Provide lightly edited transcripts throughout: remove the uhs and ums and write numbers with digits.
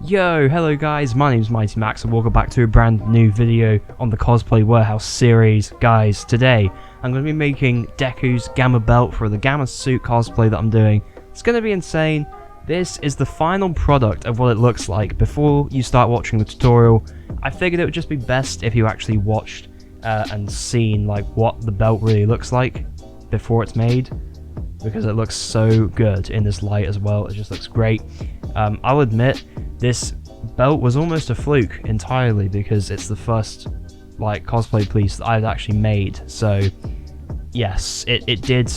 Yo, hello guys, my name's Mighty Max and welcome back to a brand new video on the Cosplay Warehouse series. Guys, today I'm going to be making Deku's Gamma belt for the Gamma suit cosplay that I'm doing. It's going to be insane. This is the final product of what it looks like before you start watching the tutorial. I figured it would just be best if you actually watched and seen like what the belt really looks like before it's made, because it looks so good in this light as well. It just looks great. I'll admit, this belt was almost a fluke entirely because it's the first like cosplay piece that I've actually made. So yes, it did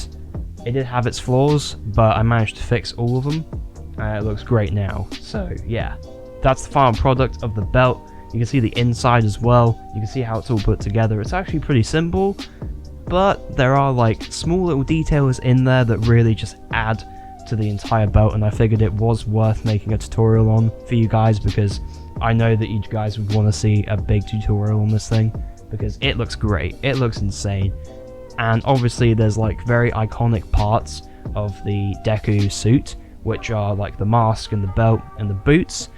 have its flaws, but I managed to fix all of them. It looks great now. So yeah, that's the final product of the belt. You can see the inside as well. You can see how it's all put together. It's actually pretty simple, but there are like small little details in there that really just add to the entire belt, and I figured it was worth making a tutorial on for you guys because I know that you guys would want to see a big tutorial on this thing because it looks great. It looks insane, and obviously there's like very iconic parts of the Deku suit, which are like the mask and the belt and the boots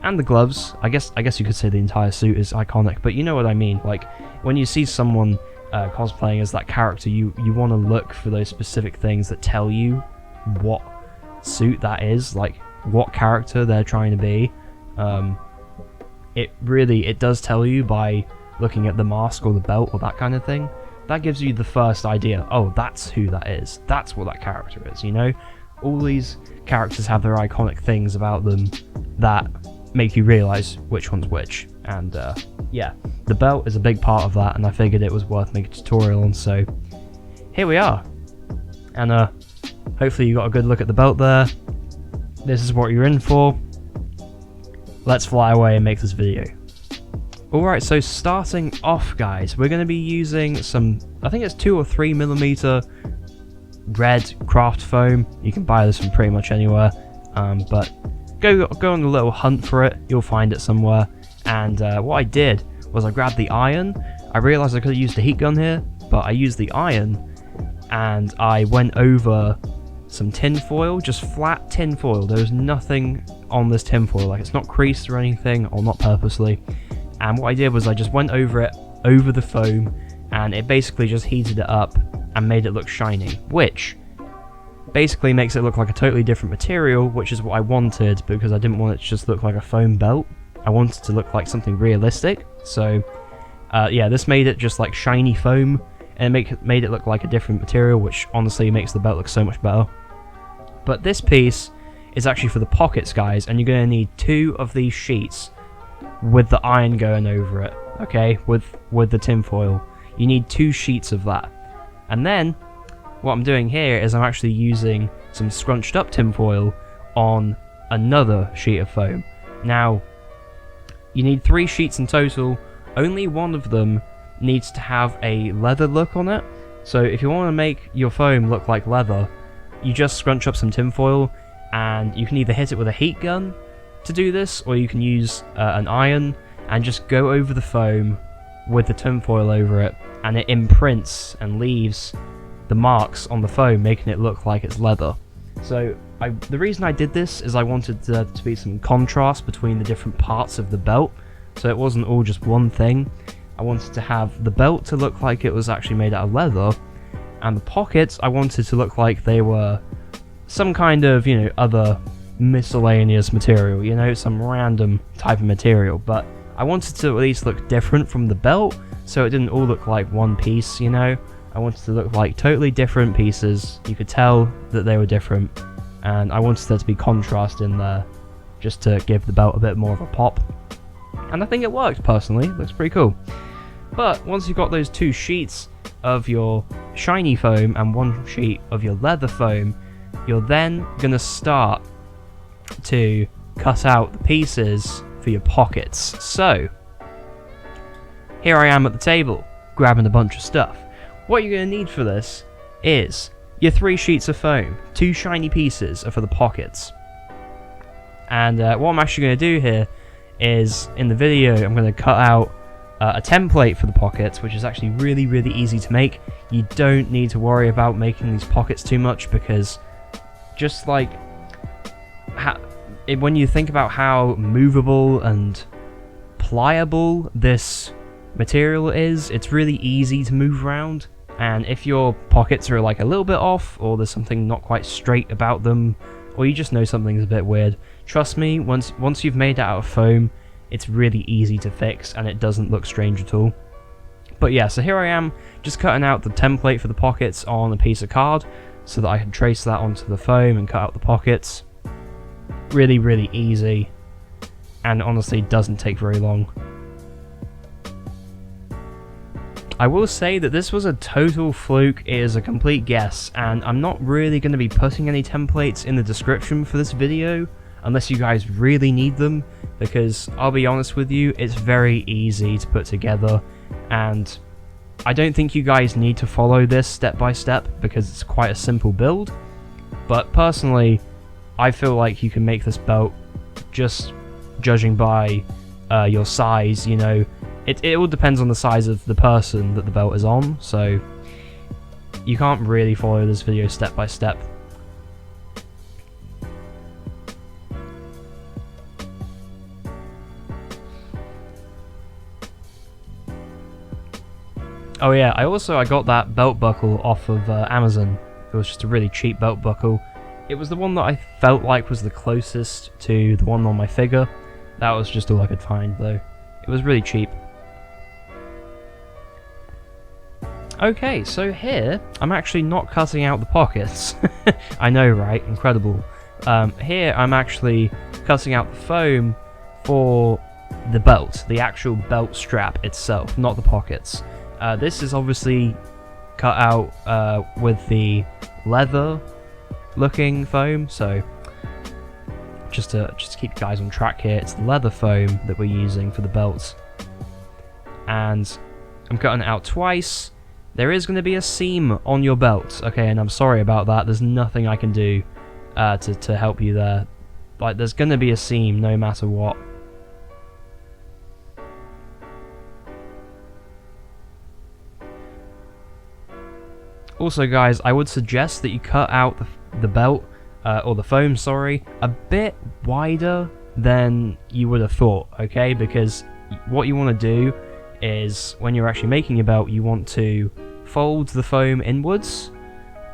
and the gloves. I guess you could say the entire suit is iconic, but you know what I mean. Like when you see someone cosplaying as that character, you want to look for those specific things that tell you what suit that is, like what character they're trying to be. It does tell you by looking at the mask or the belt or that kind of thing. That gives you the first idea. Oh, that's who that is. That's what that character is, you know? All these characters have their iconic things about them that make you realize which one's which. And yeah, the belt is a big part of that, and I figured it was worth making a tutorial on, so here we are. And hopefully you got a good look at the belt there. This is what you're in for. Let's fly away and make this video. Alright, so starting off, guys, we're going to be using some, I think it's 2 or 3 millimeter red craft foam. You can buy this from pretty much anywhere, but go on a little hunt for it. You'll find it somewhere. And what I did was I grabbed the iron. I realized I could have used the heat gun here, but I used the iron and I went over some tin foil, just flat tin foil. There's nothing on this tin foil, like it's not creased or anything, or not purposely. And what I did was I just went over it, over the foam, and it basically just heated it up and made it look shiny, which basically makes it look like a totally different material, which is what I wanted because I didn't want it to just look like a foam belt. I wanted it to look like something realistic. So yeah, this made it just like shiny foam, and made it look like a different material, which honestly makes the belt look so much better. But this piece is actually for the pockets, guys, and you're going to need 2 of these sheets with the iron going over it, okay, with the tin foil. You need 2 sheets of that. And then what I'm doing here is I'm actually using some scrunched up tin foil on another sheet of foam. Now, you need 3 sheets in total. Only one of them needs to have a leather look on it. So if you want to make your foam look like leather, you just scrunch up some tinfoil, and you can either hit it with a heat gun to do this, or you can use an iron and just go over the foam with the tinfoil over it, and it imprints and leaves the marks on the foam, making it look like it's leather. So the reason I did this is I wanted there to be some contrast between the different parts of the belt, so it wasn't all just one thing. I wanted to have the belt to look like it was actually made out of leather, and the pockets I wanted to look like they were some kind of, you know, other miscellaneous material, you know, some random type of material, but I wanted to at least look different from the belt, so it didn't all look like one piece, you know. I wanted to look like totally different pieces. You could tell that they were different, and I wanted there to be contrast in there just to give the belt a bit more of a pop. And I think it worked, personally. It looks pretty cool. But once you've got those 2 sheets of your shiny foam and 1 sheet of your leather foam, you're then going to start to cut out the pieces for your pockets. So, here I am at the table, grabbing a bunch of stuff. What you're going to need for this is your 3 sheets of foam. 2 shiny pieces are for the pockets. And what I'm actually going to do here is, in the video, I'm going to cut out a template for the pockets, which is actually really, really easy to make. You don't need to worry about making these pockets too much, because just like when you think about how movable and pliable this material is, it's really easy to move around. And if your pockets are like a little bit off, or there's something not quite straight about them, or you just know something's a bit weird, trust me, once you've made it out of foam, it's really easy to fix and it doesn't look strange at all. But yeah, so here I am, just cutting out the template for the pockets on a piece of card, so that I can trace that onto the foam and cut out the pockets. Really, really easy, and honestly doesn't take very long. I will say that this was a total fluke, it is a complete guess, and I'm not really going to be putting any templates in the description for this video, unless you guys really need them, because I'll be honest with you, it's very easy to put together, and I don't think you guys need to follow this step by step, because it's quite a simple build, but personally, I feel like you can make this belt just judging by your size, you know. It all depends on the size of the person that the belt is on, so you can't really follow this video step by step. Oh yeah, I got that belt buckle off of Amazon. It was just a really cheap belt buckle. It was the one that I felt like was the closest to the one on my figure. That was just all I could find though. It was really cheap. Okay, so here, I'm actually not cutting out the pockets. I know, right? Incredible. Here, I'm actually cutting out the foam for the belt, the actual belt strap itself, not the pockets. This is obviously cut out with the leather-looking foam, so just to keep you guys on track here, it's the leather foam that we're using for the belt. And I'm cutting it out twice. There is going to be a seam on your belt, okay, and I'm sorry about that. There's nothing I can do to help you there. Like, there's going to be a seam no matter what. Also, guys, I would suggest that you cut out the belt, or the foam, sorry, a bit wider than you would have thought, okay, because what you want to do is, when you're actually making your belt, you want to fold the foam inwards,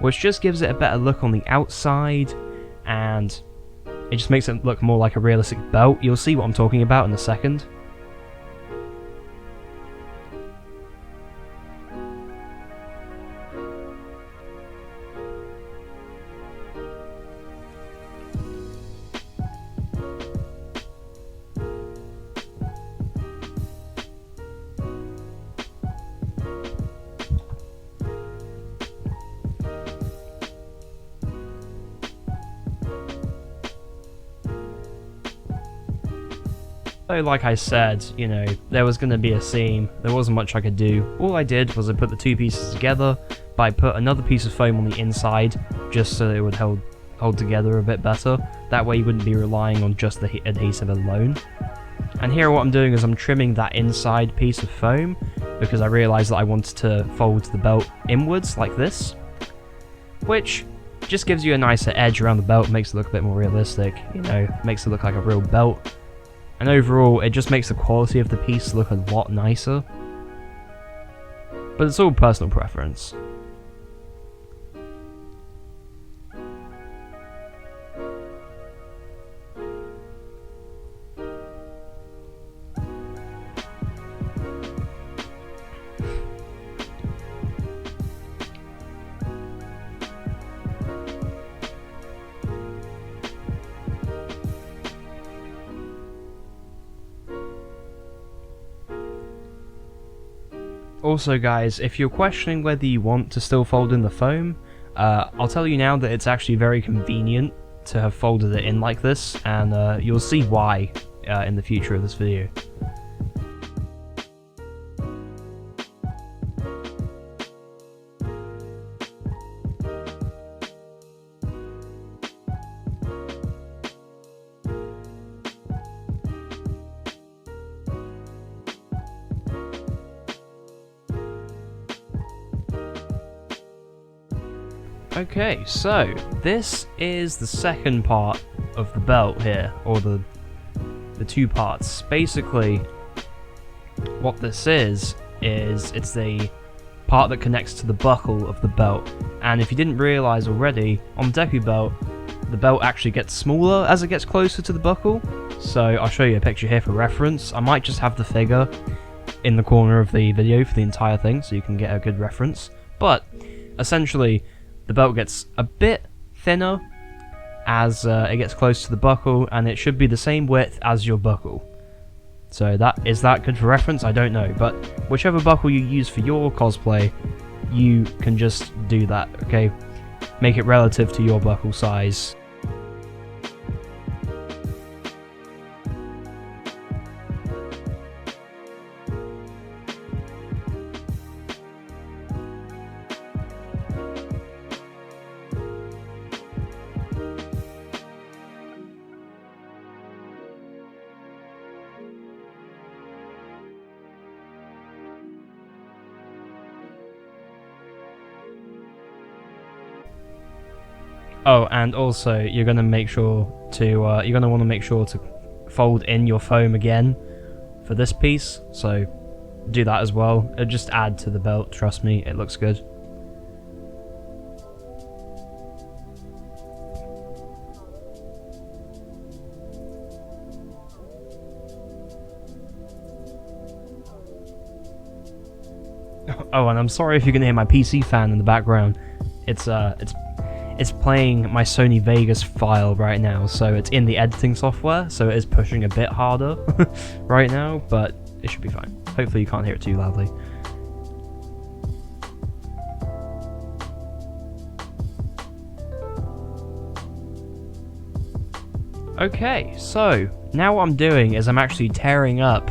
which just gives it a better look on the outside, and it just makes it look more like a realistic belt. You'll see what I'm talking about in a second. So like I said, you know, there was going to be a seam, there wasn't much I could do. All I did was I put the two pieces together, but I put another piece of foam on the inside, just so it would hold together a bit better. That way you wouldn't be relying on just the adhesive alone. And here what I'm doing is I'm trimming that inside piece of foam, because I realised that I wanted to fold the belt inwards like this, which just gives you a nicer edge around the belt, makes it look a bit more realistic, you know, makes it look like a real belt. And overall, it just makes the quality of the piece look a lot nicer. But it's all personal preference. Also guys, if you're questioning whether you want to still fold in the foam, I'll tell you now that it's actually very convenient to have folded it in like this, and you'll see why in the future of this video. Okay, so this is the second part of the belt here, or the two parts. Basically, what this is it's the part that connects to the buckle of the belt. And if you didn't realise already, on the Deku belt, the belt actually gets smaller as it gets closer to the buckle. So I'll show you a picture here for reference. I might just have the figure in the corner of the video for the entire thing so you can get a good reference. But essentially, the belt gets a bit thinner as it gets close to the buckle, and it should be the same width as your buckle. So is that good for reference? I don't know, but whichever buckle you use for your cosplay, you can just do that, okay? Make it relative to your buckle size. Oh, and also you're gonna make sure to you're gonna want to make sure to fold in your foam again for this piece. So do that as well. It'll just add to the belt. Trust me, it looks good. Oh, and I'm sorry if you can hear my PC fan in the background. It's playing my Sony Vegas file right now, so it's in the editing software, so it is pushing a bit harder right now, but it should be fine. Hopefully you can't hear it too loudly. Okay, so now what I'm doing is I'm actually tearing up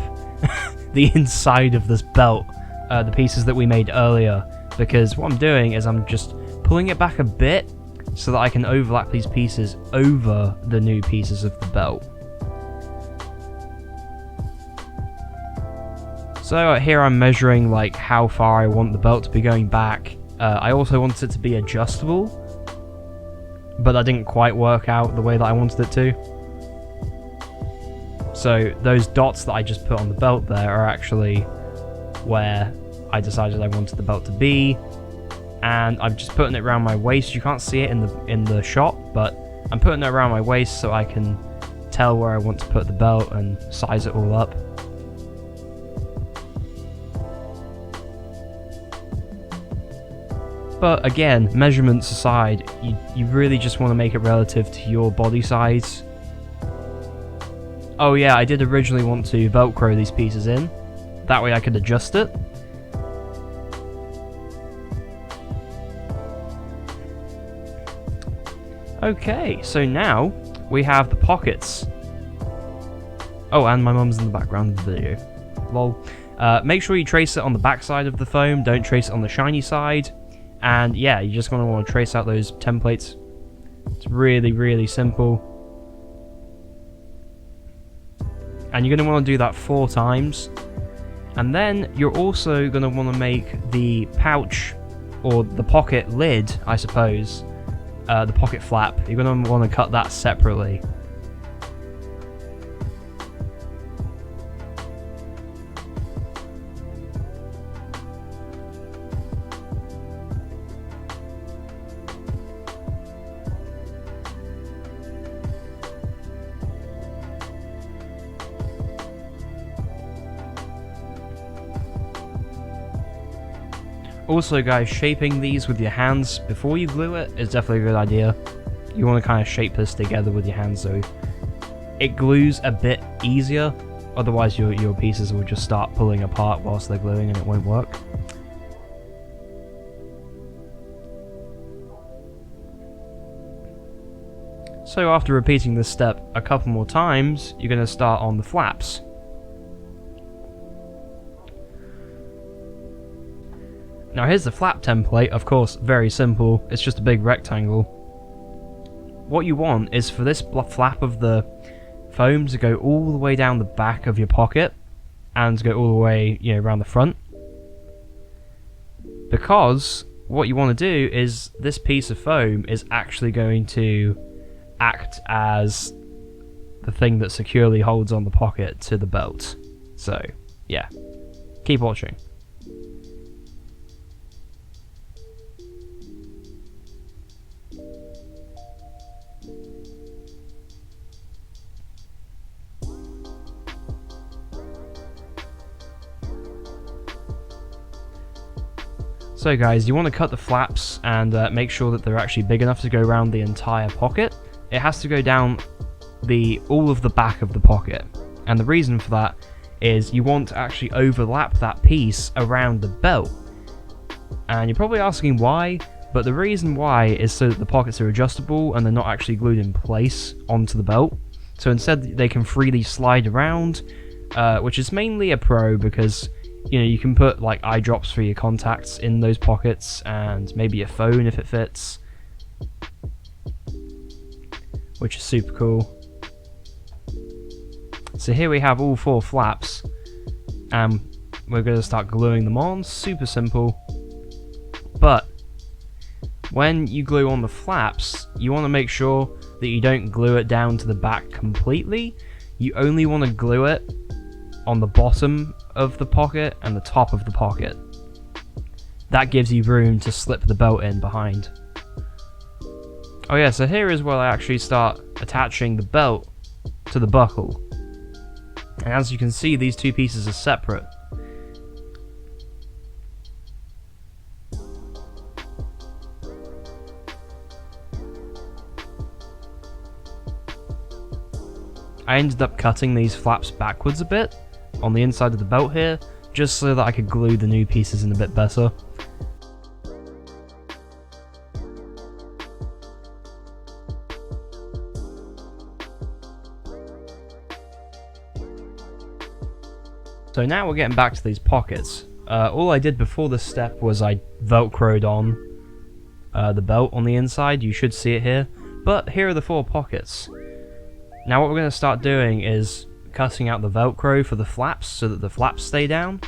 the inside of this belt, the pieces that we made earlier, because what I'm doing is I'm just pulling it back a bit so that I can overlap these pieces over the new pieces of the belt. So here I'm measuring like how far I want the belt to be going back. I also wanted it to be adjustable, but that didn't quite work out the way that I wanted it to. So those dots that I just put on the belt there are actually where I decided I wanted the belt to be. And I'm just putting it around my waist. You can't see it in the shot, but I'm putting it around my waist so I can tell where I want to put the belt and size it all up. But again, measurements aside, you really just want to make it relative to your body size. Oh yeah, I did originally want to Velcro these pieces in. That way I could adjust it. Okay, so now we have the pockets. Oh, and my mum's in the background of the video. Lol. Make sure you trace it on the back side of the foam, don't trace it on the shiny side. And yeah, you're just going to want to trace out those templates. It's really, really simple. And you're going to want to do that 4 times. And then you're also going to want to make the pouch, or the pocket lid, I suppose, the pocket flap. You're going to want to cut that separately. Also guys, shaping these with your hands before you glue it is definitely a good idea. You want to kind of shape this together with your hands so it glues a bit easier, otherwise your pieces will just start pulling apart whilst they're gluing and it won't work. So after repeating this step a couple more times, you're going to start on the flaps. Now here's the flap template, of course, very simple, it's just a big rectangle. What you want is for this flap of the foam to go all the way down the back of your pocket, and to go all the way, around the front. Because what you want to do is, this piece of foam is actually going to act as the thing that securely holds on the pocket to the belt. So, yeah. Keep watching. So guys, you want to cut the flaps and make sure that they're actually big enough to go around the entire pocket. It has to go down all of the back of the pocket. And the reason for that is you want to actually overlap that piece around the belt. And you're probably asking why, but the reason why is so that the pockets are adjustable and they're not actually glued in place onto the belt. So instead they can freely slide around, which is mainly a pro because you can put like eye drops for your contacts in those pockets and maybe a phone if it fits, which is super cool. So here we have all 4 flaps and we're going to start gluing them on. Super simple. But when you glue on the flaps, you want to make sure that you don't glue it down to the back completely. You only want to glue it on the bottom of the pocket and the top of the pocket. That gives you room to slip the belt in behind. Oh yeah, so here is where I actually start attaching the belt to the buckle. And as you can see, these 2 pieces are separate. I ended up cutting these flaps backwards a bit on the inside of the belt here, just so that I could glue the new pieces in a bit better. So now we're getting back to these pockets. All I did before this step was I velcroed on the belt on the inside. You should see it here. But here are the 4 pockets. Now what we're going to start doing is cutting out the velcro for the flaps so that the flaps stay down.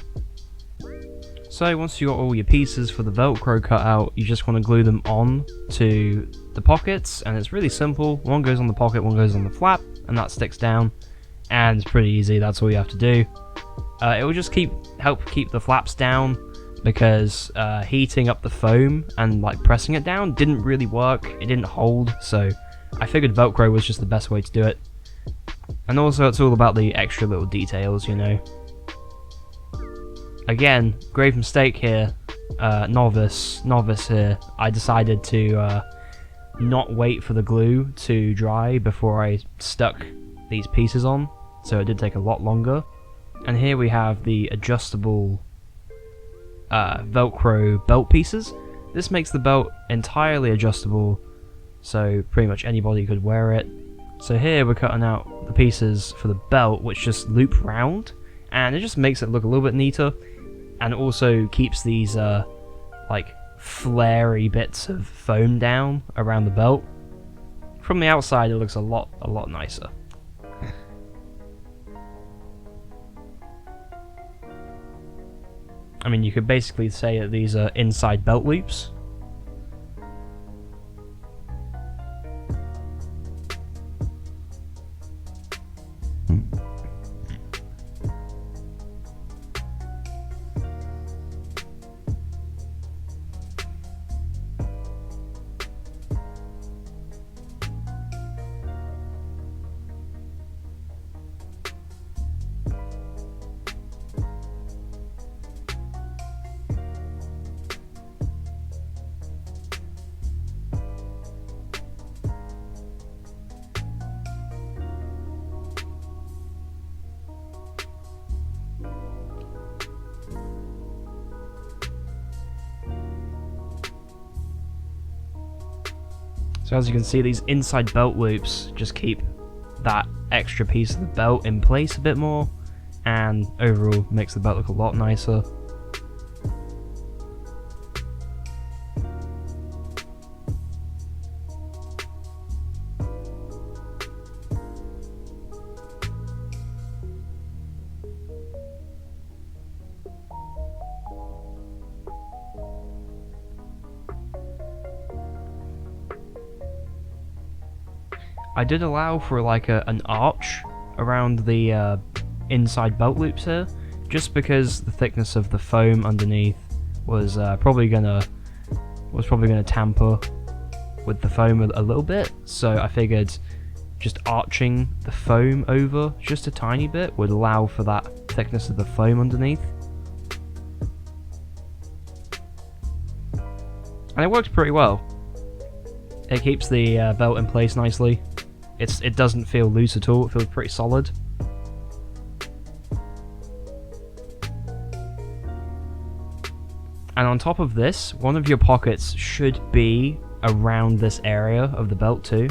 So once you got all your pieces for the velcro cut out, you just want to glue them on to the pockets, and it's really simple. One goes on the pocket, one goes on the flap, and that sticks down, and it's pretty easy. That's all you have to do. It will just help keep the flaps down because heating up the foam and like pressing it down didn't really work. It didn't hold, so I figured velcro was just the best way to do it. And also it's all about the extra little details, Again, grave mistake here, novice here. I decided to not wait for the glue to dry before I stuck these pieces on, so it did take a lot longer. And here we have the adjustable Velcro belt pieces. This makes the belt entirely adjustable, so pretty much anybody could wear it. So here we're cutting out the pieces for the belt, which just loop round, and it just makes it look a little bit neater, and also keeps these like flary bits of foam down around the belt. From the outside, it looks a lot nicer. I mean, you could basically say that these are inside belt loops. So as you can see, these inside belt loops just keep that extra piece of the belt in place a bit more, and overall makes the belt look a lot nicer. I did allow for like an arch around the inside belt loops here, just because the thickness of the foam underneath was probably gonna tamper with the foam a little bit. So I figured just arching the foam over just a tiny bit would allow for that thickness of the foam underneath. And it works pretty well. It keeps the belt in place nicely. It doesn't feel loose at all, it feels pretty solid. And on top of this, one of your pockets should be around this area of the belt too.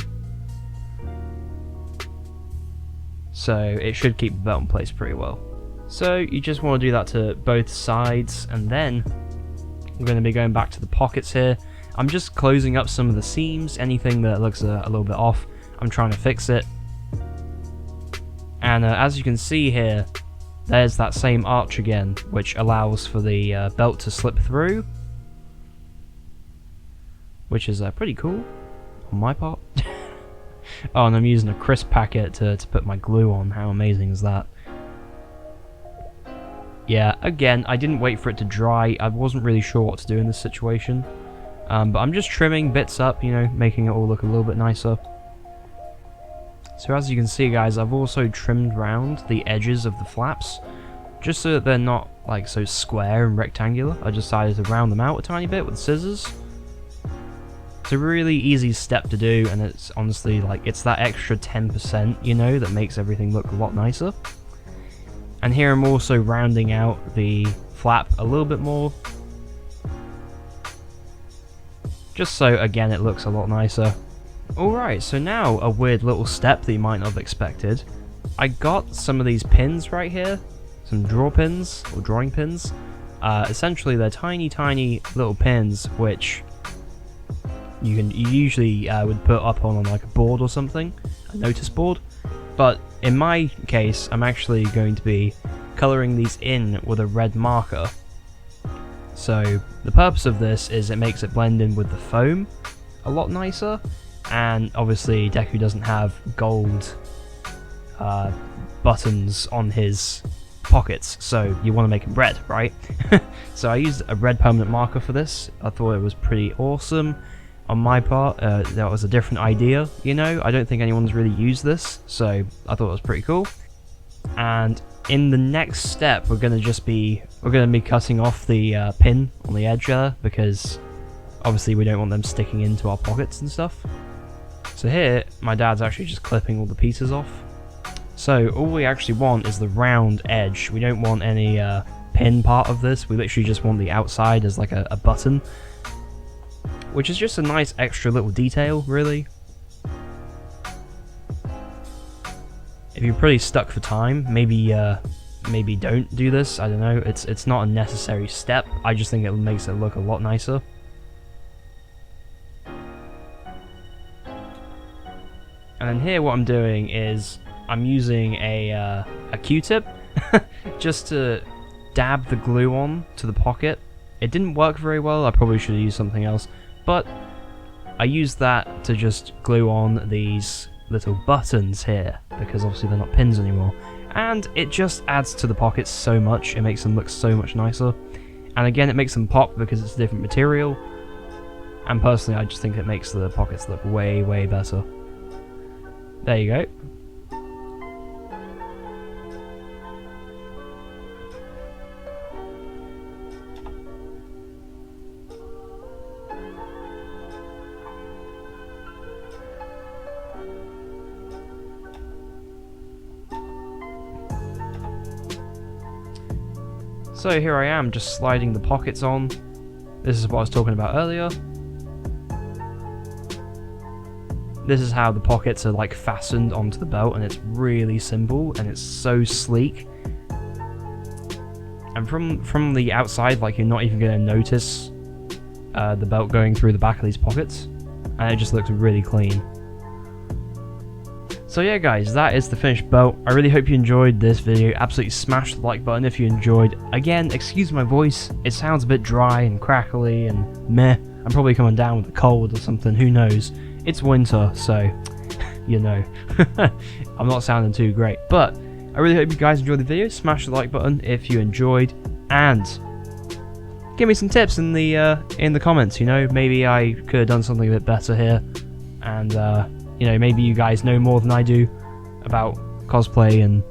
So it should keep the belt in place pretty well. So you just want to do that to both sides, and then we're going to be going back to the pockets here. I'm just closing up some of the seams, anything that looks a little bit off, I'm trying to fix it. And as you can see here, there's that same arch again, which allows for the belt to slip through, which is pretty cool on my part. Oh, and I'm using a crisp packet to put my glue on. How amazing is that? Yeah, again, I didn't wait for it to dry. I wasn't really sure what to do in this situation. But I'm just trimming bits up, you know, making it all look a little bit nicer. So as you can see, guys, I've also trimmed round the edges of the flaps, just so that they're not like so square and rectangular. I decided to round them out a tiny bit with scissors. It's a really easy step to do, and it's honestly like it's that extra 10%, you know, that makes everything look a lot nicer. And here I'm also rounding out the flap a little bit more, just so again it looks a lot nicer. Alright, so now a weird little step that you might not have expected. I got some of these pins right here, some draw pins, or drawing pins. Essentially they're tiny little pins which you usually would put up on like a board or something, a notice board. But in my case, I'm actually going to be colouring these in with a red marker. So the purpose of this is it makes it blend in with the foam a lot nicer. And obviously Deku doesn't have gold buttons on his pockets, so you want to make them red, right? So I used a red permanent marker for this. I thought it was pretty awesome on my part. That was a different idea, you know. I don't think anyone's really used this, so I thought it was pretty cool. And in the next step, we're gonna be cutting off the pin on the edge there, because obviously we don't want them sticking into our pockets and stuff. So here, my dad's actually just clipping all the pieces off. So all we actually want is the round edge. We don't want any pin part of this. We literally just want the outside as like a button, which is just a nice extra little detail, really. If you're pretty stuck for time, maybe don't do this. I don't know. It's not a necessary step. I just think it makes it look a lot nicer. And then here what I'm doing is I'm using a Q-tip just to dab the glue on to the pocket. It didn't work very well, I probably should have used something else, but I used that to just glue on these little buttons here, because obviously they're not pins anymore. And it just adds to the pockets so much, it makes them look so much nicer. And again, it makes them pop because it's a different material. And personally, I just think it makes the pockets look way, way better. There you go. So here I am, just sliding the pockets on. This is what I was talking about earlier. This is how the pockets are like fastened onto the belt, and it's really simple and it's so sleek. And from the outside, like, you're not even going to notice the belt going through the back of these pockets, and it just looks really clean. So yeah, guys, that is the finished belt. I really hope you enjoyed this video. Absolutely smash the like button if you enjoyed. Again, excuse my voice, it sounds a bit dry and crackly and meh. I'm probably coming down with a cold or something, who knows. It's winter, so you know. I'm not sounding too great, but I really hope you guys enjoyed the video. Smash the like button if you enjoyed, and give me some tips in the comments. You know, maybe I could have done something a bit better here, and you know, maybe you guys know more than I do about cosplay and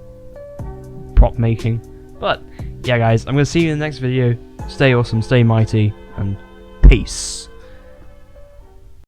prop making. But yeah, guys, I'm gonna see you in the next video. Stay awesome, stay mighty, and peace.